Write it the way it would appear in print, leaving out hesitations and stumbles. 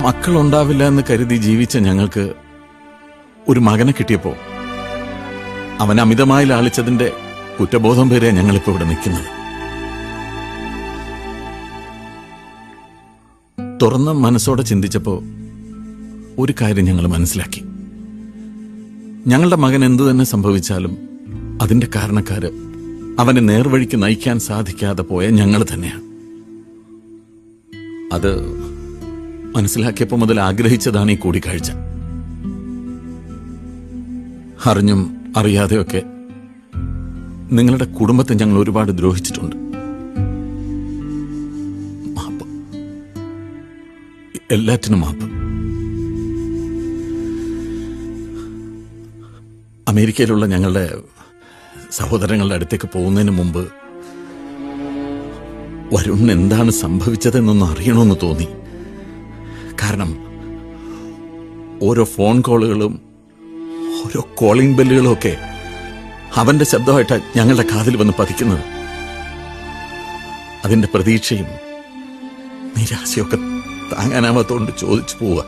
മക്കളുണ്ടാവില്ല എന്ന് കരുതി ജീവിച്ച ഞങ്ങൾക്ക് ഒരു മകനെ കിട്ടിയപ്പോ അവൻ അമിതമായി ലാളിച്ചതിന്റെ കുറ്റബോധം പേരെ ഞങ്ങളിപ്പോ ഇവിടെ നിൽക്കുന്നത്. തുറന്ന മനസ്സോടെ ചിന്തിച്ചപ്പോ ഒരു കാര്യം ഞങ്ങൾ മനസ്സിലാക്കി. ഞങ്ങളുടെ മകൻ എന്തു തന്നെ സംഭവിച്ചാലും അതിന്റെ കാരണക്കാര് അവനെ നേർവഴിക്ക് നയിക്കാൻ സാധിക്കാതെ പോയ ഞങ്ങൾ തന്നെയാണ്. അത് മനസ്സിലാക്കിയപ്പോ മുതൽ ആഗ്രഹിച്ചതാണ് ഈ കൂടിക്കാഴ്ച. അറിഞ്ഞും അറിയാതെയൊക്കെ നിങ്ങളുടെ കുടുംബത്തെ ഞങ്ങൾ ഒരുപാട് ദ്രോഹിച്ചിട്ടുണ്ട്. മാപ്പ്, എല്ലാറ്റിനും മാപ്പ്. അമേരിക്കയിലുള്ള ഞങ്ങളുടെ സഹോദരങ്ങളുടെ അടുത്തേക്ക് പോകുന്നതിന് മുമ്പ് വരുൺ എന്താണ് സംഭവിച്ചതെന്നൊന്ന് അറിയണമെന്ന് തോന്നി. കാരണം ഓരോ ഫോൺ കോളുകളും ഓരോ കോളിംഗ് ബെല്ലുകളും ഒക്കെ അവന്റെ ശബ്ദമായിട്ടാണ് ഞങ്ങളുടെ കാതിൽ വന്ന് പതിക്കുന്നത്. അതിന്റെ പ്രതീക്ഷയും നിരാശയൊക്കെ താങ്ങാനാവാത്തോണ്ട് ചോദിച്ചു പോവുക.